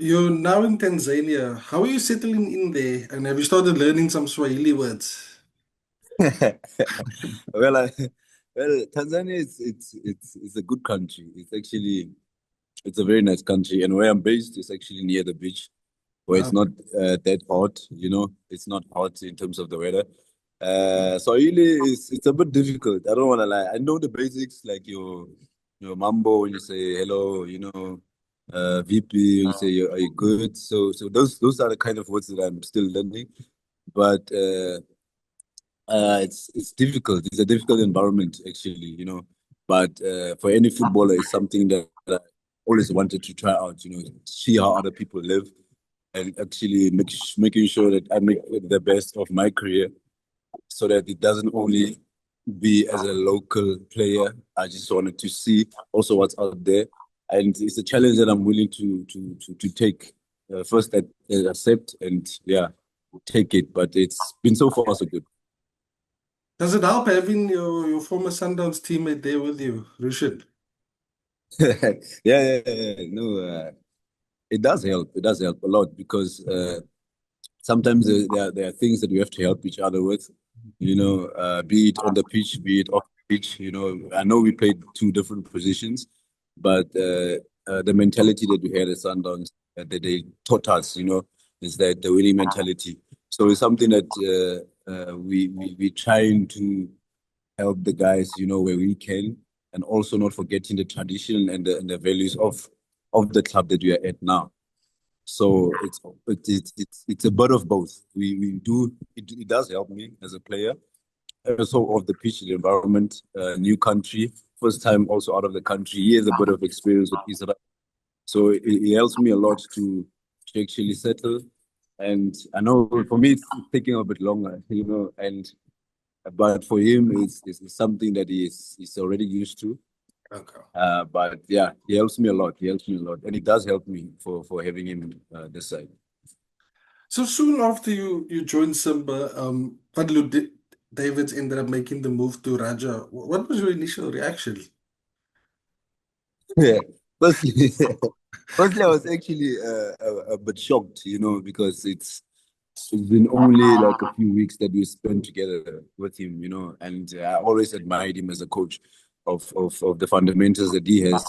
You're now in Tanzania. How are you settling in there? And have you started learning some Swahili words? Well, well, Tanzania is it's a good country. It's a very nice country, and where I'm based is actually near the beach, where it's Wow. not that hot. It's not hot in terms of the weather. So really, it's a bit difficult. I don't want to lie. I know the basics like your mambo when you say hello. VP when you say are you good. So those are the kind of words that I'm still learning, but. It's difficult. It's a difficult environment, actually, But for any footballer, it's something that I always wanted to try out, see how other people live and actually making sure that I make the best of my career so that it doesn't only be as a local player. I just wanted to see also what's out there. And it's a challenge that I'm willing to take. First, accept and yeah, take it. But it's been so far so good. Does it help having your former Sundowns teammate there with you, Rishit? Yeah. No, it does help. It does help a lot because sometimes there are things that we have to help each other with, be it on the pitch, be it off the pitch. I know we played two different positions, but the mentality that we had at Sundowns that they taught us, is that the winning mentality. So it's something that we trying to help the guys, where we can, and also not forgetting the tradition and the values of the club that we are at now. So it's a bit of both. We do it does help me as a player, also of the pitch, the environment, new country, first time also out of the country. He has a bit of experience with Israel, so it helps me a lot to actually settle. And I know for me it's taking a bit longer, and but for him, it's something that he's already used to. Okay. But yeah, he helps me a lot. He helps me a lot, and it does help me for having him this side. So soon after you joined Simba, Davids ended up making the move to Raja. What was your initial reaction? Yeah. Firstly, firstly, I was actually a bit shocked, because it's been only like a few weeks that we spent together with him, and I always admired him as a coach of the fundamentals that he has,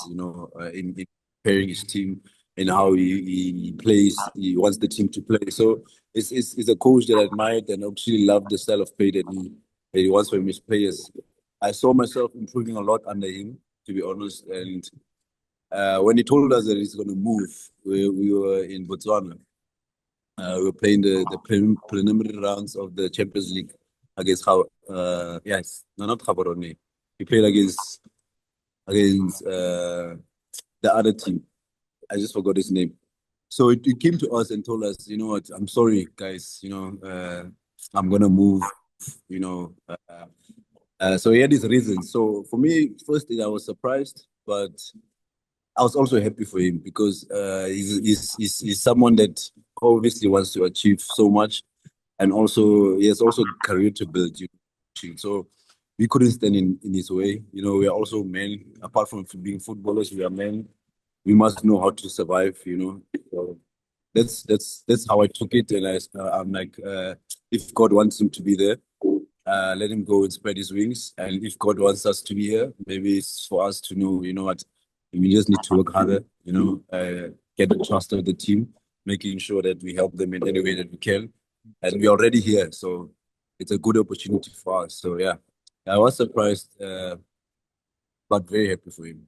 in preparing his team and how he plays. He wants the team to play. So it's a coach that I admired and actually loved the style of play that he wants from his players. I saw myself improving a lot under him, to be honest. And when he told us that he's going to move, we were in Botswana. We were playing the preliminary rounds of the Champions League against how yes, no, not Gaborone. We played against the other team. I just forgot his name. So it came to us and told us, you know what, I'm sorry, guys. I'm gonna move. You know, so he had his reasons. So for me, firstly, I was surprised, but I was also happy for him because he's someone that obviously wants to achieve so much, and also he has also career to build. So we couldn't stand in his way. We are also men. Apart from being footballers, we are men. We must know how to survive. So that's how I took it, and I'm like, if God wants him to be there, let him go and spread his wings. And if God wants us to be here, maybe it's for us to know, what, we just need to work harder, get the trust of the team, making sure that we help them in any way that we can. And we're already here, so it's a good opportunity for us. So yeah, I was surprised, but very happy for him.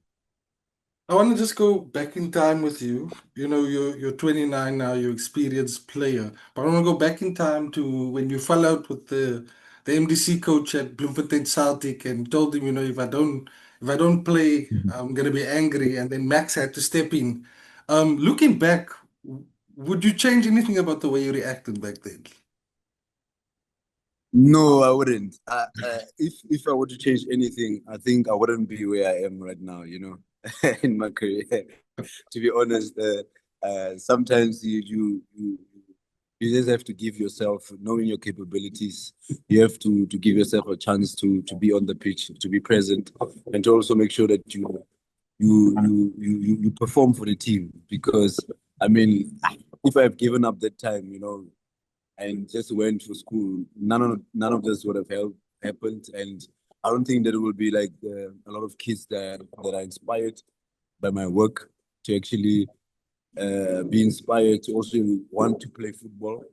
I want to just go back in time with you. You're 29 now, you're experienced player. But I want to go back in time to when you fell out with the MDC coach at Bloemfontein Celtic and told him, if I don't play, I'm gonna be angry. And then Max had to step in. Looking back, would you change anything about the way you reacted back then? No, I wouldn't. If I were to change anything, I think I wouldn't be where I am right now, in my career. To be honest, sometimes you just have to give yourself, knowing your capabilities, you have to give yourself a chance to be on the pitch, to be present, and to also make sure that you perform for the team because I mean, if I've given up that time, and just went to school, none of this would have happened. And I don't think that it will be like a lot of kids that are inspired by my work to actually be inspired to also want to play football.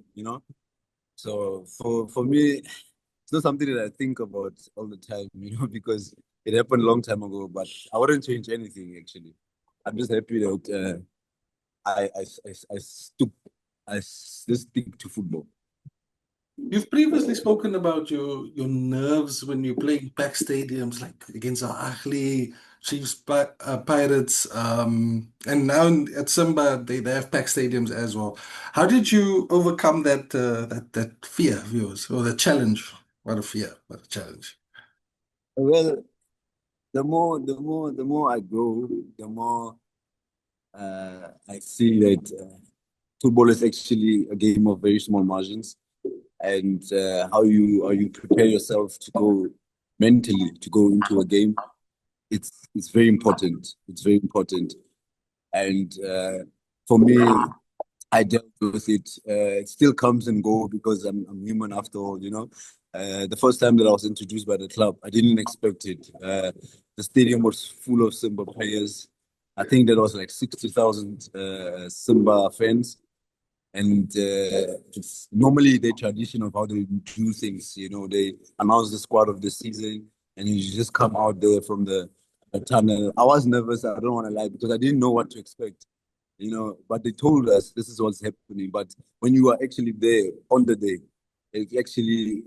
So for me, it's not something that I think about all the time, because it happened a long time ago. But I wouldn't change anything actually. I'm just happy that I stuck I just stick to football. You've previously spoken about your nerves when you're playing packed stadiums, like against Al Ahly, Chiefs, Pirates, and now at Simba they have packed stadiums as well. How did you overcome that fear of yours, or the challenge? What a fear, what a challenge. Well, the more I grow, the more I see that football is actually a game of very small margins, and how you prepare yourself to go mentally to go into a game. It's very important. It's very important, and for me, I dealt with it. It still comes and go because I'm human after all. The first time that I was introduced by the club, I didn't expect it. The stadium was full of Simba players. I think there was like 60,000 Simba fans. And it's normally the tradition of how they do things. They announce the squad of the season, and you just come out there from the tunnel. I was nervous. I don't want to lie because I didn't know what to expect. But they told us this is what's happening. But when you are actually there on the day, it actually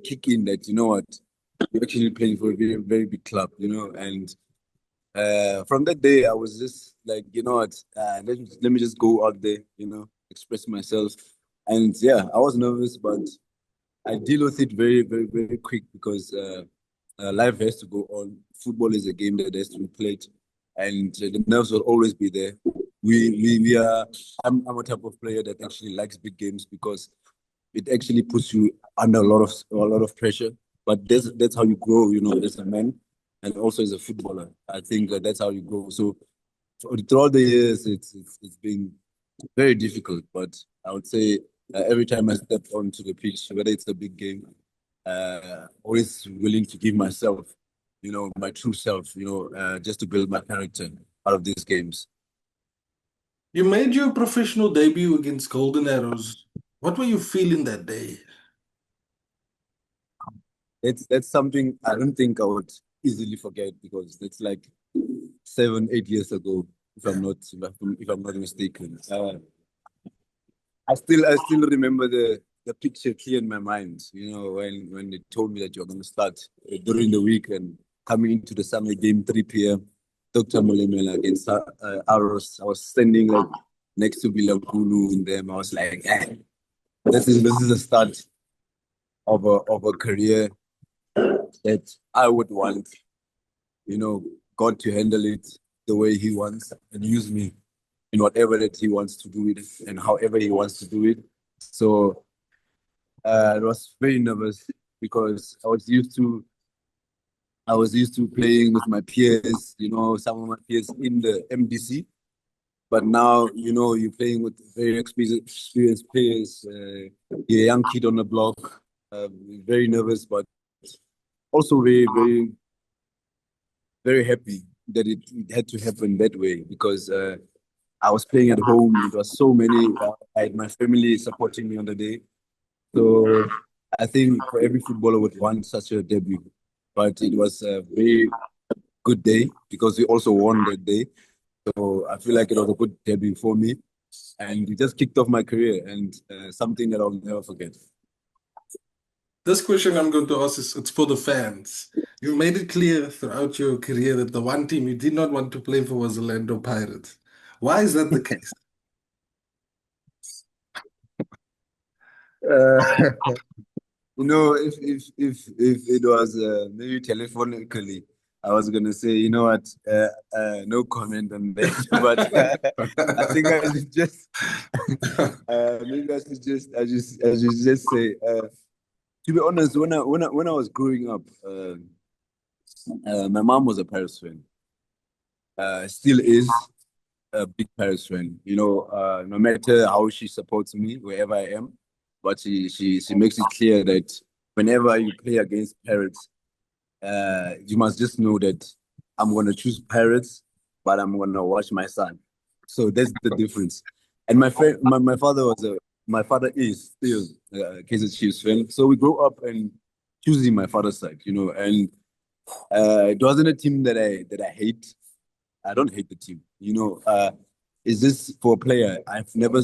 kick in that you're actually playing for a very very big club. And from that day, I was just like, let me just go out there, express myself. And yeah, I was nervous, but I deal with it very, very, very quick because life has to go on. Football is a game that has to be played, and the nerves will always be there. We are. I'm a type of player that actually likes big games because it actually puts you under a lot of pressure. But that's how you grow, as a man and also as a footballer. I think that's how you grow. So throughout the years, it's been very difficult, but I would say every time I step onto the pitch, whether it's a big game, always willing to give myself, my true self, just to build my character out of these games. You made your professional debut against Golden Arrows. What were you feeling that day? That's something I don't think I would easily forget because it's like 7, 8 years ago, if I'm not mistaken. I still remember the picture clear in my mind. When they told me that you're going to start during the week and coming into the Sunday game 3 p.m. Dr. Molemela against Aros. I was standing like next to Bilakulu and them. I was like, this is the start of a career that I would want, God to handle it the way He wants and use me in whatever that He wants to do it and however He wants to do it. So I was very nervous because I was used to playing with my peers, some of my peers in the MDC. But now, you're playing with very experienced players. You're a young kid on the block, very nervous, but also very, very, very happy that it had to happen that way because I was playing at home. It was so many. I had my family supporting me on the day. So I think for every footballer would want such a debut. But it was a very good day because we also won that day. So I feel like it was a good debut for me. And it just kicked off my career and something that I'll never forget. This question I'm going to ask is it's for the fans. You made it clear throughout your career that the one team you did not want to play for was the Orlando Pirates. Why is that the case? Uh, if it was maybe telephonically, I was gonna say, what, no comment on that. But I think I should just maybe I should just say, to be honest, when I was growing up, my mom was a Paris fan, still is, a big Paris fan. No matter how she supports me wherever I am, but she makes it clear that whenever you play against Paris, you must just know that I'm gonna choose Pirates, but I'm gonna watch my son. So that's the difference. And my father my father is still a Kaizer Chiefs fan. So we grew up and choosing my father's side, and it wasn't a team that I hate. I don't hate the team. Is this for a player? I've never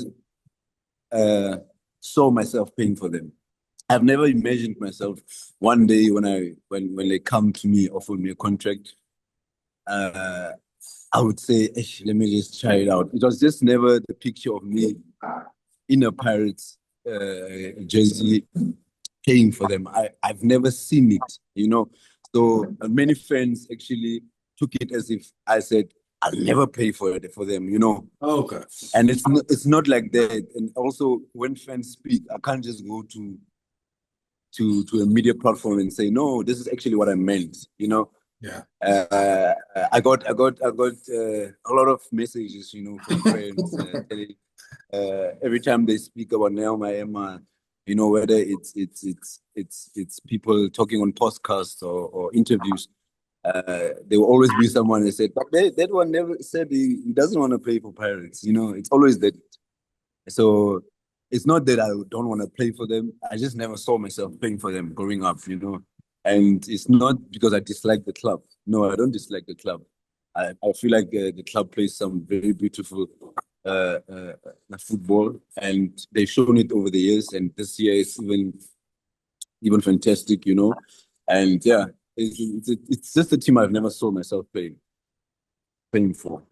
uh, saw myself paying for them. I've never imagined myself one day when they come to me, offer me a contract. Uh, I would say, "Ish, let me just try it out." It was just never the picture of me in a Pirates jersey paying for them. I've never seen it. So many fans actually took it as if I said, I'll never pay for them. Okay. And it's not like that. And also when fans speak, I can't just go to a media platform and say, no, this is actually what I meant. Yeah. I got a lot of messages, from friends telling every time they speak about Neo Maema, whether it's people talking on podcasts or interviews, there will always be someone that said, but that one never said he doesn't want to play for Pirates. It's always that. So it's not that I don't want to play for them. I just never saw myself playing for them growing up. And it's not because I dislike the club. No, I don't dislike the club. I feel like the club plays some very beautiful football, and they've shown it over the years. And this year is even fantastic. And yeah, it's just a team I've never saw myself playing for.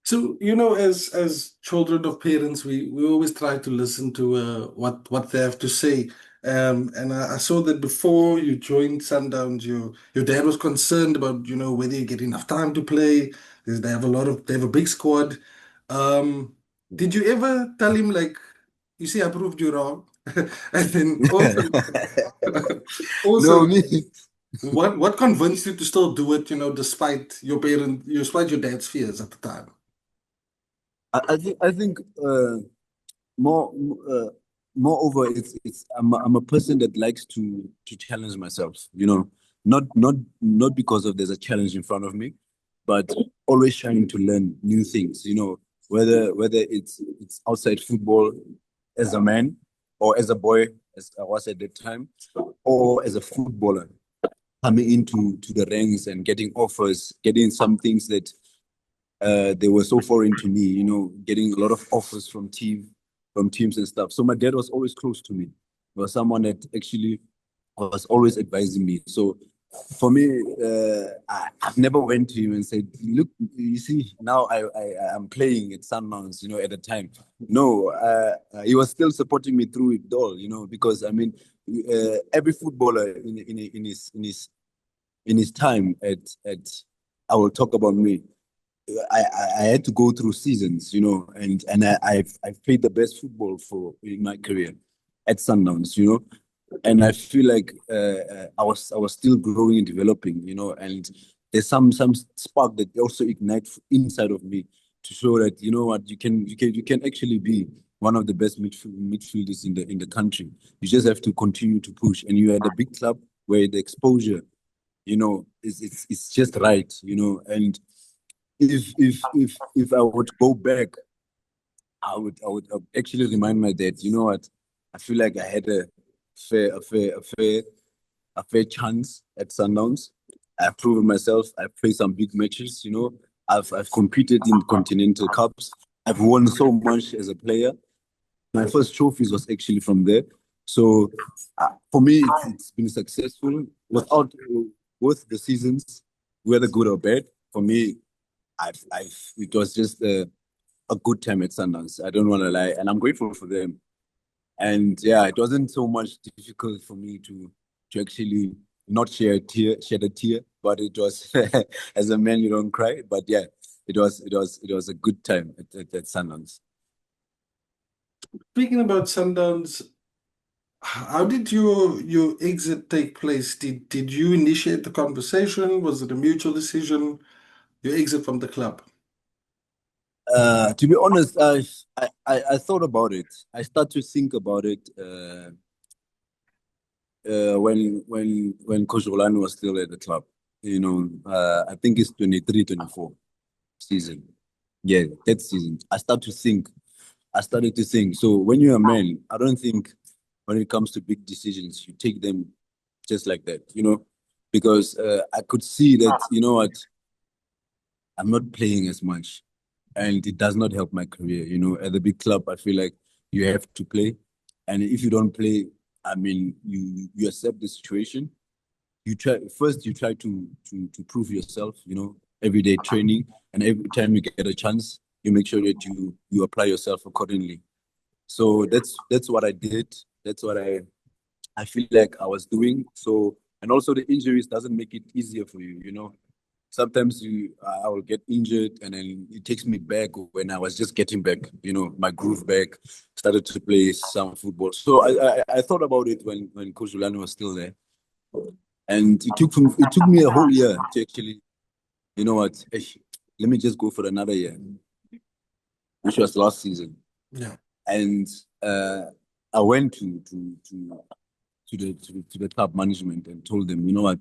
So, as children of parents, we always try to listen to what they have to say. And I saw that before you joined Sundowns, your dad was concerned about, whether you get enough time to play, because they have a big squad. Um, did you ever tell him, like, you see, I proved you wrong? And then also, No, also, me. what convinced you to still do it, despite your dad's fears at the time? I think more uh, moreover it's I'm a person that likes to challenge myself, not because of there's a challenge in front of me, but always trying to learn new things, whether it's outside football as a man or as a boy as I was at that time, or as a footballer coming into the ranks and getting offers, getting some things that they were so foreign to me, getting a lot of offers from teams and stuff. So my dad was always close to me. He was someone that actually was always advising me. So for me, I've never went to him and said, "Look, you see, now I'm playing at Sundowns, at the time." No, he was still supporting me through it all, because I mean, every footballer in his time at I will talk about me. I had to go through seasons, and I've played the best football for in my career at Sundowns. And I feel like I was still growing and developing, and there's some spark that also ignites inside of me to show that what you can actually be one of the best midfielders in the country. You just have to continue to push, and you're at a big club where the exposure, it's just right, and if I would go back, I would actually remind my dad, you know what? I feel like I had a fair chance at Sundowns. I've proven myself. I've played some big matches. I've competed in continental cups. I've won so much as a player. My first trophies was actually from there. So for me, it's been successful without both the seasons, whether good or bad. For me, it was just a good time at Sundowns. I don't want to lie, and I'm grateful for them. And yeah, it wasn't so much difficult for me to actually not shed a tear, but it was as a man you don't cry. But yeah, it was a good time at Sundowns. Speaking about Sundowns, how did your exit take place? Did you initiate the conversation? Was it a mutual decision? Your exit from the club? To be honest, I thought about it. I started to think about it when Coach Rulani was still at the club. I think it's 23-24 season. Yeah, that season. I started to think. So when you're a man, I don't think when it comes to big decisions, you take them just like that, because I could see that, I'm not playing as much and it does not help my career. At the big club, I feel like you have to play. And if you don't play, I mean, you accept the situation. You try to prove yourself, everyday training, and every time you get a chance, you make sure that you apply yourself accordingly. So that's what I did. That's what I feel like I was doing. So, and also the injuries doesn't make it easier for you. Sometimes I will get injured and then it takes me back when I was just getting back, my groove back, started to play some football. So I thought about it when Coach Rulani was still there. And it took me a whole year to actually, you know what, let me just go for another year, which was last season. Yeah. And I went to the club management and told them, you know what,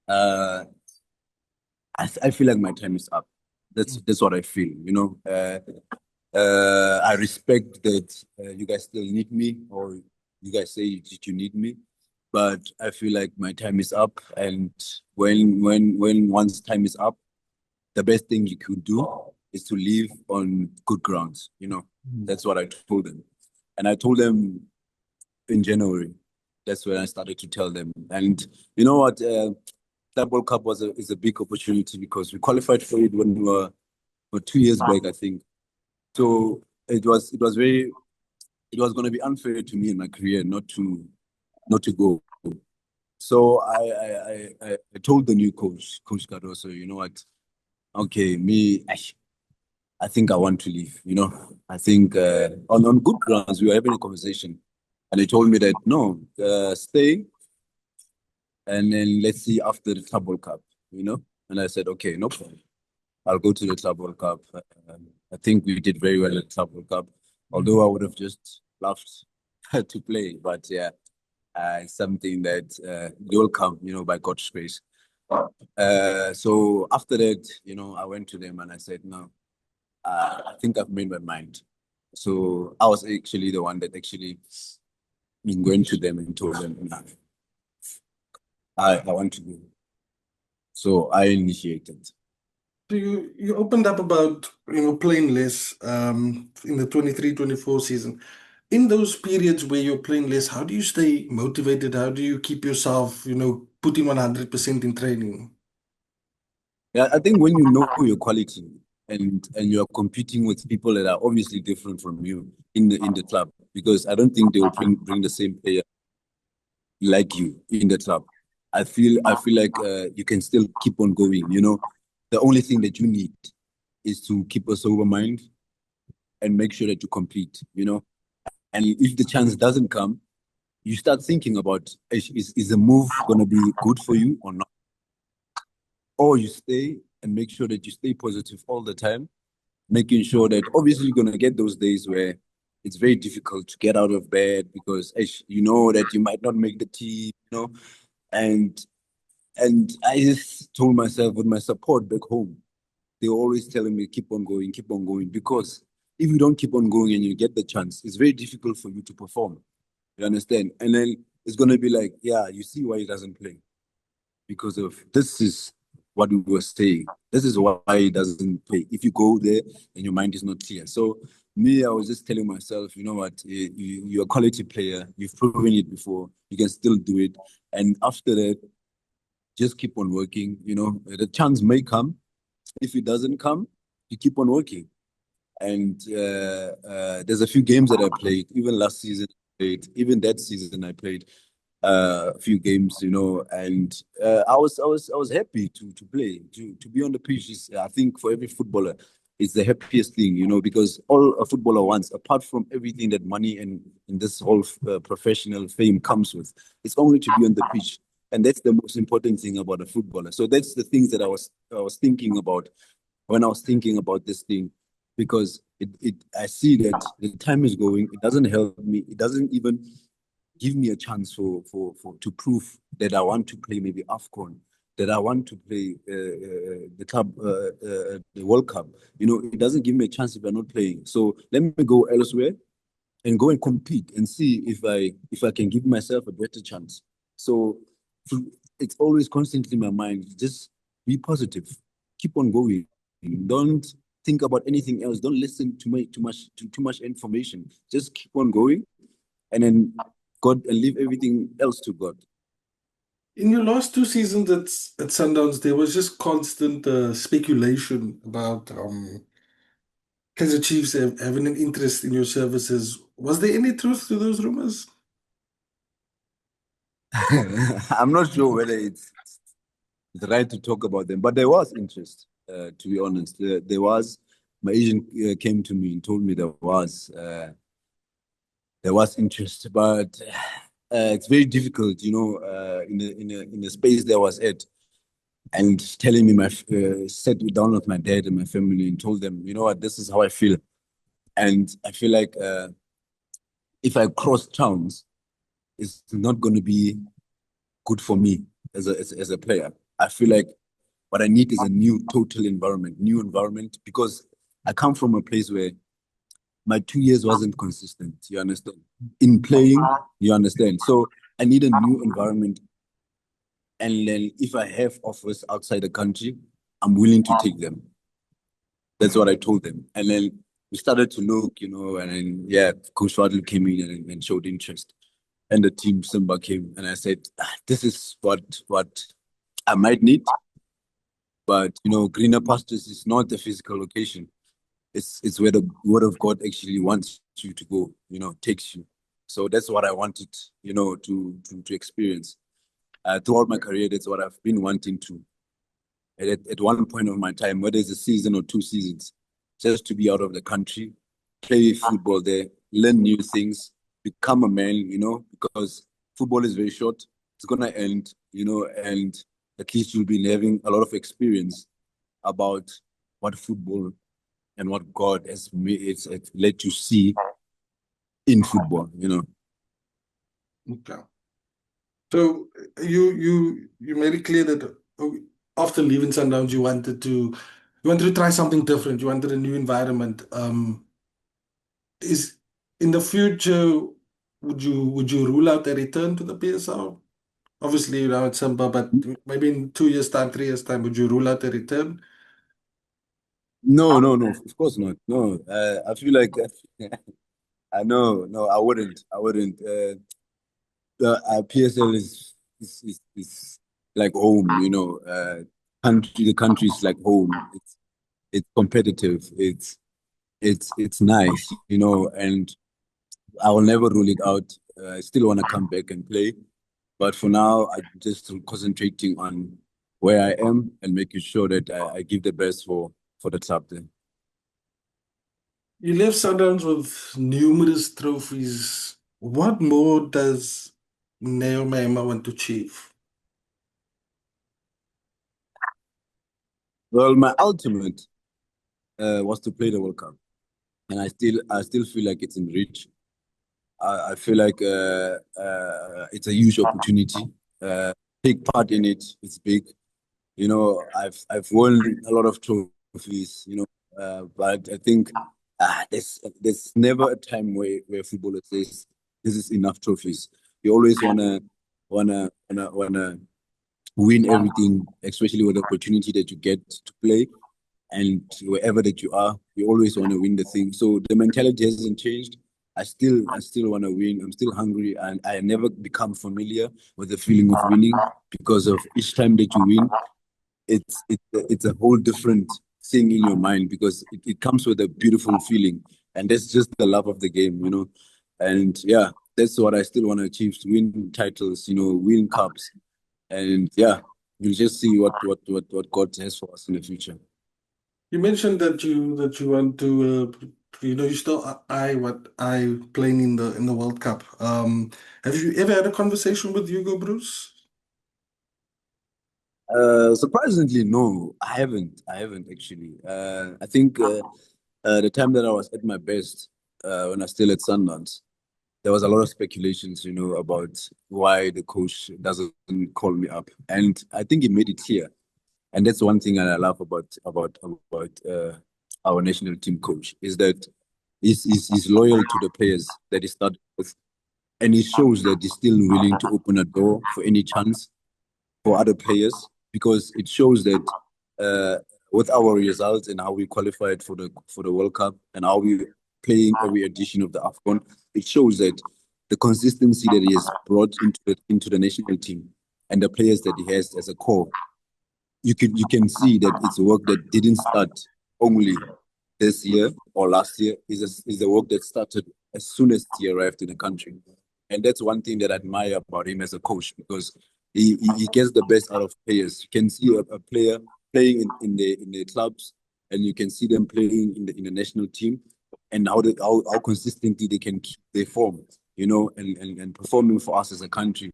uh, I feel like my time is up. That's what I feel. I respect that you guys still need me, or you guys say that you need me, but I feel like my time is up. And when one's time is up, the best thing you could do is to leave on good grounds. That's what I told them, and I told them in January. That's when I started to tell them. And you know what? That World Cup is a big opportunity because we qualified for it when we were 2 years back, I think. So it was going to be unfair to me in my career not to go. So I told the new Coach Cardoso, you know what? Okay, I think I want to leave. I think on good grounds we were having a conversation, and he told me that no, stay, and then let's see after the Club World Cup. And I said, okay, no problem. I'll go to the Club World Cup. I think we did very well at the Club World Cup, although I would have just loved to play. But yeah, it's something that will come, by God's grace. So after that, I went to them and I said, no, I think I've made my mind. So I was actually the one that actually went to them and told them, nah, I want to go. So I initiated. So you opened up about playing less in the 23-24 season. In those periods where you're playing less, how do you stay motivated? How do you keep yourself, putting 100% in training? Yeah, I think when you know your quality and you are competing with people that are obviously different from you in the club, because I don't think they will bring the same player like you in the club. I feel like you can still keep on going. The only thing that you need is to keep a sober mind and make sure that you compete. And if the chance doesn't come, you start thinking about is the move going to be good for you or not, or you stay and make sure that you stay positive all the time, making sure that obviously you're going to get those days where it's very difficult to get out of bed because you know that you might not make the team, and I just told myself with my support back home, they were always telling me keep on going, because if you don't keep on going and you get the chance, it's very difficult for you to perform. You understand? And then it's going to be like, yeah, you see why he doesn't play, because of this is what we were saying. This is why he doesn't play. If you go there and your mind is not clear. So me, I was just telling myself, you know what, you're a quality player. You've proven it before. You can still do it. And after that, just keep on working. The chance may come. If it doesn't come, you keep on working. And there's a few games that I played, even last season I played, even that season I played a few games, and I was happy to play, to be on the pitch. I think for every footballer, it's the happiest thing, because all a footballer wants, apart from everything that money and this whole professional fame comes with, it's only to be on the pitch. And that's the most important thing about a footballer. So that's the things that I was thinking about when I was thinking about this thing, because I see that the time is going. It doesn't help me. It doesn't even give me a chance for to prove that I want to play maybe AFCON, that I want to play the World Cup. You know, it doesn't give me a chance if I'm not playing. So let me go elsewhere and go and compete and see if I can give myself a better chance. So it's always constantly in my mind. Just be positive, keep on going. Don't think about anything else. Don't listen to too much information. Just keep on going, and then God and leave everything else to God. In your last two seasons at Sundowns, there was just constant speculation about Kaizer Chiefs having an interest in your services. Was there any truth to those rumors? I'm not sure whether it's right to talk about them, but there was interest. To be honest, there was. My agent came to me and told me there was interest, but it's very difficult, you know, in the space that I was at, and telling me sat down with my dad and my family and told them, you know what, this is how I feel, and I feel like if I cross towns, it's not going to be good for me as a player. I feel like what I need is a new environment, because I come from a place where my 2 years wasn't consistent. You understand? In playing, you understand. So I need a new environment. And then if I have offers outside the country, I'm willing to take them. That's what I told them. And then we started to look, you know, and then, yeah, Coach Fadlu came in and showed interest. And the team Simba came, and I said, this is what I might need. But, you know, greener pastures is not the physical location. It's where the word of God actually wants you to go, you know, takes you. So that's what I wanted, you know, to experience. Throughout my career, that's what I've been wanting to. At one point of my time, whether it's a season or 2 seasons, just to be out of the country, play football there, learn new things, become a man, you know, because football is very short. It's gonna end, you know, and at least you'll be having a lot of experience about what football and what God has made it's let you see in football, you know. Okay. So you made it clear that after leaving Sundowns, you wanted to try something different. You wanted a new environment. Is in the future, would you rule out a return to the PSL? Obviously, you know it's Simba, but maybe in 2 years' time, 3 years' time, would you rule out a return? No, no, no, of course not. No, I feel like I know, no, I wouldn't. The PSL is like home, you know. The country is like home. It's competitive. It's nice, you know, and I will never rule it out. I still want to come back and play, but for now, I'm just concentrating on where I am and making sure that I give the best for the club there. You left Sundowns with numerous trophies. What more does Neo Maema want to achieve? Well, my ultimate was to play the World Cup, and I still feel like it's in reach. I feel like it's a huge opportunity. Take part in it. It's big. You know, I've won a lot of trophies. You know, but I think there's never a time where football says this is enough trophies. You always wanna win everything, especially with the opportunity that you get to play. And wherever that you are, you always want to win the thing. So the mentality hasn't changed. I still want to win. I'm still hungry, and I never become familiar with the feeling of winning, because of each time that you win, it's a whole different thing in your mind, because it comes with a beautiful feeling, and that's just the love of the game, you know. And yeah, that's what I still want to achieve: to win titles, you know, win cups, and yeah, we'll just see what God has for us in the future. You mentioned that you want to, you still eye what I playing in the World Cup. Have you ever had a conversation with Hugo Bruce? Surprisingly, no, I haven't. I haven't actually. I think the time that I was at my best, when I was still at Sundowns, there was a lot of speculations, about why the coach doesn't call me up, and I think he made it clear. And that's one thing that I love about our national team coach is that he's loyal to the players that he started with, and he shows that he's still willing to open a door for any chance for other players because it shows that uh, with our results and how we qualified for the World Cup and how we playing every edition of the AFCON, it shows that the consistency that he has brought into the national team and the players that he has as a core, you can see that it's work that didn't start only this year or last year. Is the work that started as soon as he arrived in the country, and that's one thing that I admire about him as a coach because he gets the best out of players. You can see a player playing in the clubs, and you can see them playing in the national team, and how consistently they can keep their form, and performing for us as a country.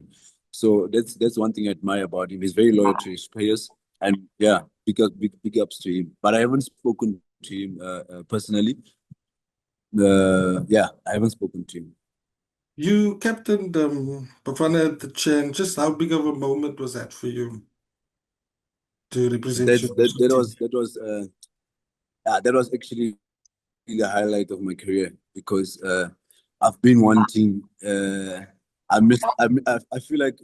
So that's one thing I admire about him. He's very loyal to his players, and yeah, big ups to him. But I haven't spoken to him personally. Yeah, I haven't spoken to him. You captained Bafana at the Chan. Just how big of a moment was that for you to represent That your that national that team? was that was that was actually the highlight of my career because I've been wanting. I missed. I feel like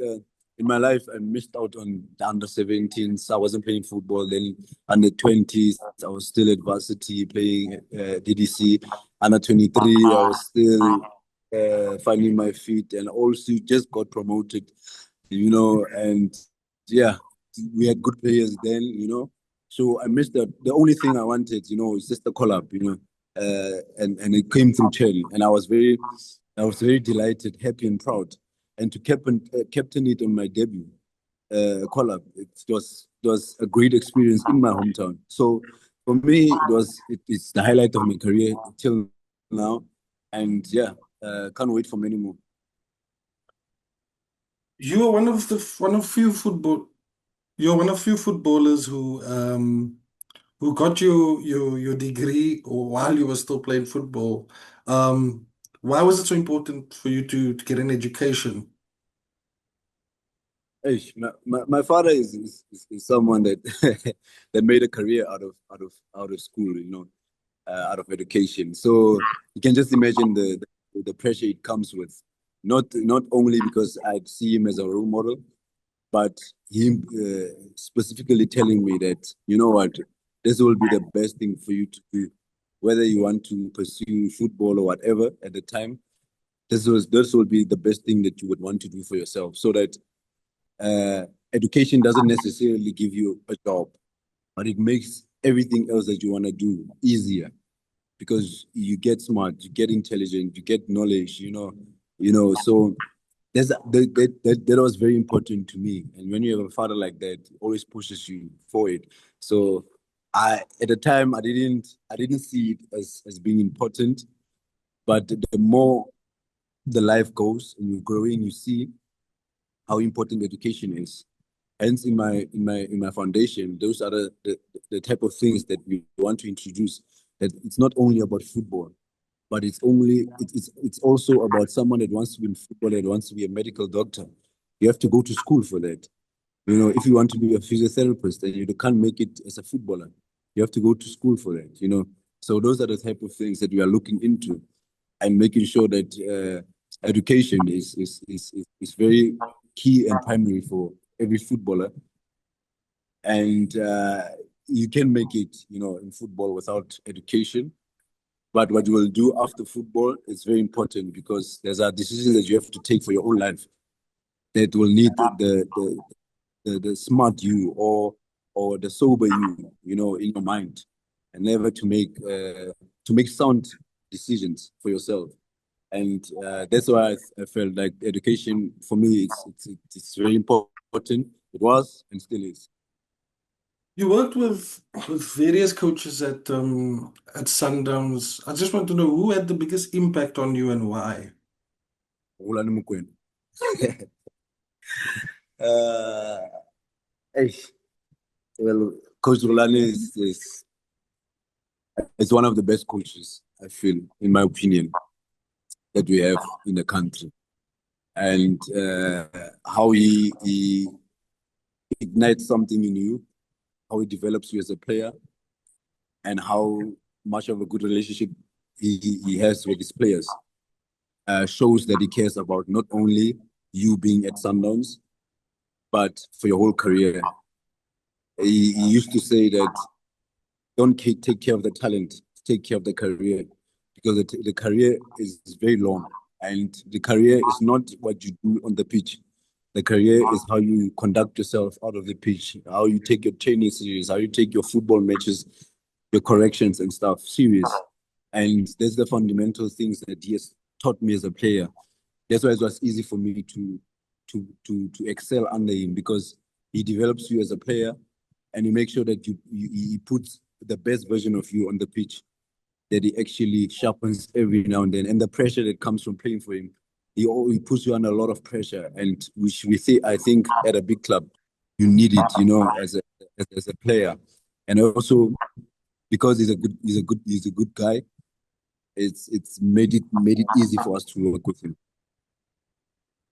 in my life I missed out on the under 17s. I wasn't playing football then. Under 20s, I was still at varsity playing DDC. Under 23, I was still finding my feet, and also just got promoted. And yeah, we had good players then. So I missed that. The only thing I wanted, is just the call up. And it came through Chen, and I was very delighted, happy, and proud, and to captain it on my debut call up. It was a great experience in my hometown. So for me, it's the highlight of my career till now, and yeah, can't wait for many more. You are one of few football. You're one of few footballers who got your degree or while you were still playing football. Um, why was it so important for you to get an education? Hey, my father is someone that that made a career out of school, out of education. So you can just imagine the pressure it comes with. Not only because I'd see him as a role model, but him specifically telling me that, you know what, this will be the best thing for you to do, whether you want to pursue football or whatever at the time. This will be the best thing that you would want to do for yourself, so that uh, education doesn't necessarily give you a job, but it makes everything else that you want to do easier because you get smart, you get intelligent, you get knowledge, So that was very important to me. And when you have a father like that, he always pushes you forward. So at the time I didn't see it as being important, but the more the life goes and you're growing, you see how important education is. Hence, in my foundation, those are the type of things that we want to introduce. That it's not only about football, but it's also about someone that wants to be in football, that wants to be a medical doctor. You have to go to school for that. If you want to be a physiotherapist and you can't make it as a footballer, you have to go to school for that. So those are the type of things that we are looking into and making sure that education is very key and primary for every footballer. And you can make it, in football without education. But what you will do after football is very important because there's a decisions that you have to take for your own life that will need the smart you or the sober you, in your mind, and never to make sound decisions for yourself. And that's why I felt like education for me it's very important. It was and still is. You worked with various coaches at Sundowns. I just want to know who had the biggest impact on you and why. Rulani. Uh, hey. Well, Coach Rulani is one of the best coaches, I feel, in my opinion, that we have in the country. And how he ignites something in you, how he develops you as a player, and how much of a good relationship he has with his players shows that he cares about not only you being at Sundowns, but for your whole career. He used to say that don't take care of the talent, take care of the career, because the career is very long, and the career is not what you do on the pitch. The career is how you conduct yourself out of the pitch, how you take your training serious, how you take your football matches, your corrections and stuff serious. And that's the fundamental things that he has taught me as a player. That's why it was easy for me to excel under him, because he develops you as a player, and he makes sure that he puts the best version of you on the pitch, that he actually sharpens every now and then. And the pressure that comes from playing for him, he puts you under a lot of pressure. And which I think at a big club, you need it, as a player. And also because he's a good guy, it's made it easy for us to work with him.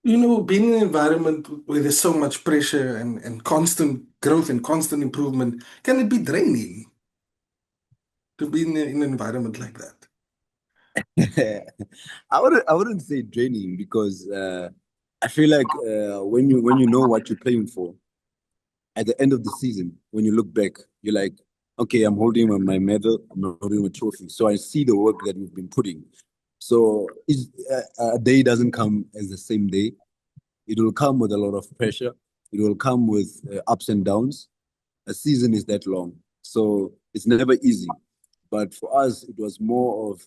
Being in an environment where there's so much pressure and constant growth and constant improvement, can it be draining to be in an environment like that? I wouldn't say draining, because I feel like when you know what you're playing for, at the end of the season, when you look back, you're like, okay, I'm holding my medal, I'm holding a trophy. So I see the work that we've been putting. So a day doesn't come as the same day. It will come with a lot of pressure. It will come with ups and downs. A season is that long, so it's never easy. But for us, it was more of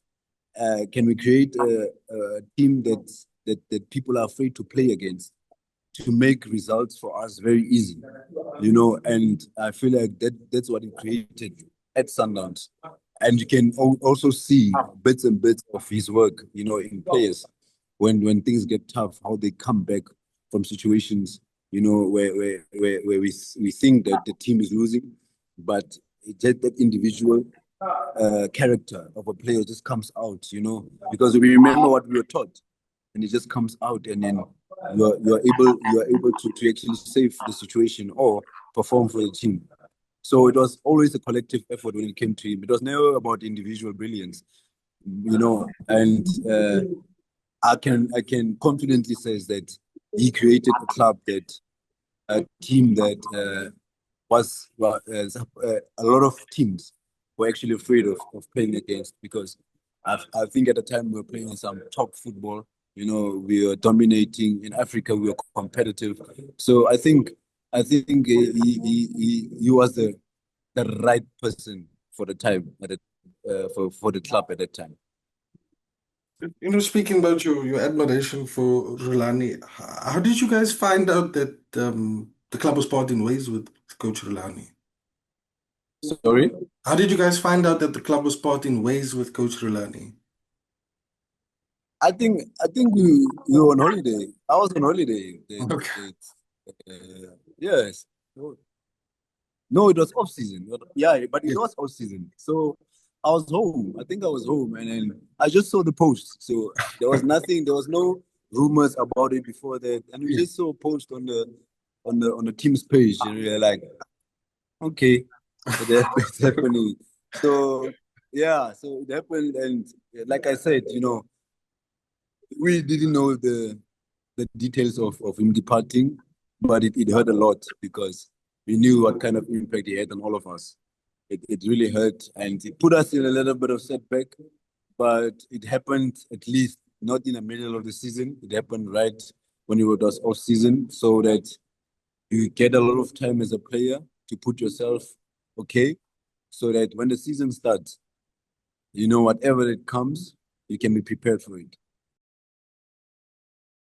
can we create a team that people are afraid to play against, to make results for us very easy, and I feel like that's what he created at Sundowns. And you can also see bits and bits of his work, in players when things get tough, how they come back from situations, where we think that the team is losing, but just that individual character of a player just comes out, because we remember what we were taught, and it just comes out, and then you're able to actually save the situation or perform for the team. So it was always a collective effort when it came to him. It was never about individual brilliance, and I can confidently say that he created a team that was a lot of teams were actually afraid of playing against, because I think at the time we were playing some top football. We were dominating in Africa. We were competitive. So I think he was the right person for the time for the club at that time. Speaking about your admiration for Rulani, how did you guys find out that the club was parting ways with Coach Rulani? Sorry. How did you guys find out that the club was parting ways with Coach Rulani? I think we were on holiday. I was on holiday. Okay. Yes. No, it was off season. Yeah, but it Yeah. was off season. So I was home. I think I was home, and then I just saw the post. So there was nothing. There was no rumors about it before that, and we Yeah. just saw a post on the team's page, and we were like, okay, it's happening. So yeah, so it happened, and like I said, we didn't know the details of him departing, but it hurt a lot, because we knew what kind of impact he had on all of us. It really hurt, and it put us in a little bit of setback, but it happened at least not in the middle of the season. It happened right when it was off season, so that you get a lot of time as a player to put yourself okay, so that when the season starts, whatever it comes, you can be prepared for it.